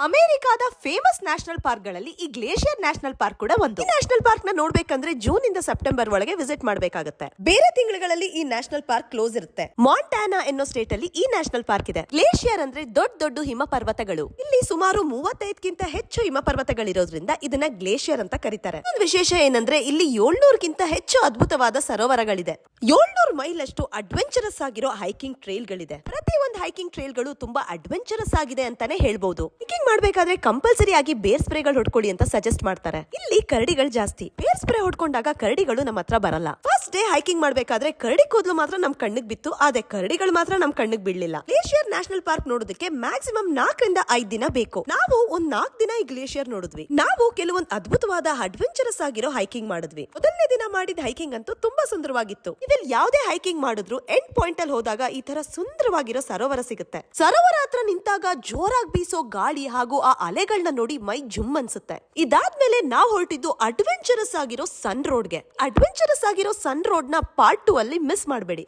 ಅಮೆರಿಕಾದ famous national park ಗಳಲ್ಲಿ ಈ ಗ್ಲೇಷಿಯರ್ ನ್ಯಾಷನಲ್ ಪಾರ್ಕ್ ಕೂಡ ಒಂದು. ಈ ನ್ಯಾಷನಲ್ ಪಾರ್ಕ್ ನ ನೋಡ್ಬೇಕಂದ್ರೆ ಜೂನ್ ಇಂದ ಸೆಪ್ಟೆಂಬರ್ ಒಳಗೆ ವಿಸಿಟ್ ಮಾಡಬೇಕಾಗುತ್ತೆ. ಬೇರೆ ತಿಂಗಳಲ್ಲಿ ಈ ನ್ಯಾಷನಲ್ ಪಾರ್ಕ್ ಕ್ಲೋಸ್ ಇರುತ್ತೆ. ಮಾಂಟಾನಾ ಎನ್ನೋ ಸ್ಟೇಟ್ ಅಲ್ಲಿ ಈ ನ್ಯಾಷನಲ್ ಪಾರ್ಕ್ ಇದೆ. ಗ್ಲೇಷಿಯರ್ ಅಂದ್ರೆ ದೊಡ್ಡ ದೊಡ್ಡ ಹಿಮ ಪರ್ವತಗಳು. ಇಲ್ಲಿ ಸುಮಾರು 35ಗಿಂತ ಹೆಚ್ಚು ಹಿಮ ಪರ್ವತಗಳಿರೋದ್ರಿಂದ ಇದನ್ನ ಗ್ಲೇಷಿಯರ್ ಅಂತ ಕರೀತಾರೆ. ಒಂದು ವಿಶೇಷ ಏನಂದ್ರೆ ಇಲ್ಲಿ 700ಗಿಂತ ಹೆಚ್ಚು ಅದ್ಭುತವಾದ ಸರೋವರಗಳಿದೆ. 700 ಮೈಲ್ ಅಷ್ಟು ಅಡ್ವೆಂಚರಸ್ ಆಗಿರೋ ಹೈಕಿಂಗ್ ಟ್ರೈಲ್ ಗಳಿದೆ. ಪ್ರತಿ ಒಂದು ಹೈಕಿಂಗ್ ಟ್ರೈಲ್ ಗಳು ತುಂಬಾ ಅಡ್ವೆಂಚರಸ್ ಆಗಿದೆ ಅಂತಾನೆ ಹೇಳ್ಬಹುದು. ಹೈಕಿಂಗ್ ಮಾಡ್ಬೇಕಾದ್ರೆ ಕಂಪಲ್ಸರಿ ಆಗಿ ಬೇರ್ ಸ್ಪ್ರೇಗಳು ಹೊಡ್ಕೊಳ್ಳಿ ಅಂತ ಸಜೆಸ್ಟ್ ಮಾಡ್ತಾರೆ. ಇಲ್ಲಿ ಕರಡಿಗಳು ಜಾಸ್ತಿ. ಬೇರ್ ಸ್ಪ್ರೇ ಹೊಡ್ಕೊಂಡಾಗ ಕರಡಿಗಳು ನಮ್ಮ ಹತ್ರ ಬರಲ್ಲ. ಫಸ್ಟ್ ಡೇ ಹೈಕಿಂಗ್ ಮಾಡ್ಬೇಕಾದ್ರೆ ಕರಡಿ ಕೂದಲು ಮಾತ್ರ ನಮ್ ಕಣ್ಣಿಗೆ ಬಿತ್ತು, ಆದ್ರೆ ಕರಡಿಗಳು ಮಾತ್ರ ನಮ್ ಕಣ್ಣಿಗೆ ಬೀಳಲಿಲ್ಲ. ಗ್ಲೇಷಿಯರ್ ನ್ಯಾಷನಲ್ ಪಾರ್ಕ್ ನೋಡೋದಕ್ಕೆ ಮ್ಯಾಕ್ಸಿಮಮ್ 4 ರಿಂದ 5 ದಿನ ಬೇಕು. ನಾವು ಒಂದ್ 4 ದಿನ ಈ ಗ್ಲೇಷಿಯರ್ ನೋಡಿದ್ವಿ. ನಾವು ಕೆಲವೊಂದು ಅದ್ಭುತವಾದ ಅಡ್ವೆಂಚರಸ್ ಆಗಿರೋ ಹೈಕಿಂಗ್ ಮಾಡಿದ್ವಿ. ಮೊದಲನೇ ದಿನ ಮಾಡಿದ ಹೈಕಿಂಗ್ ಅಂತೂ ತುಂಬಾ ಸುಂದರವಾಗಿತ್ತು. ಇದ್ರಲ್ಲಿ ಯಾವುದೇ ಹೈಕಿಂಗ್ ಮಾಡಿದ್ರು ಎಂಡ್ ಪಾಯಿಂಟ್ ಅಲ್ಲಿ ಹೋದಾಗ ಈ ತರ ಸುಂದರವಾಗಿರೋ ಸರೋವರ ಸಿಗುತ್ತೆ. ಸರೋವರ ಹತ್ರ ನಿಂತಾಗ ಜೋರಾಗಿ ಬೀಸೋ ಗಾಳಿ ಹಾಗೂ ಆ ಅಲೆಗಳನ್ನ ನೋಡಿ ಮೈ ಜುಮ್ ಅನ್ಸುತ್ತೆ. ಇದಾದ್ಮೇಲೆ ನಾವು ಹೊರಟಿದ್ದು ಅಡ್ವೆಂಚರಸ್ ಆಗಿರೋ ಸನ್ ರೋಡ್ಗೆ. ಅಡ್ವೆಂಚರಸ್ ಆಗಿರೋ ಸನ್ ರೋಡ್ ನ ಪಾರ್ಟ್ 2 ಅಲ್ಲಿ ಮಿಸ್ ಮಾಡಬೇಡಿ.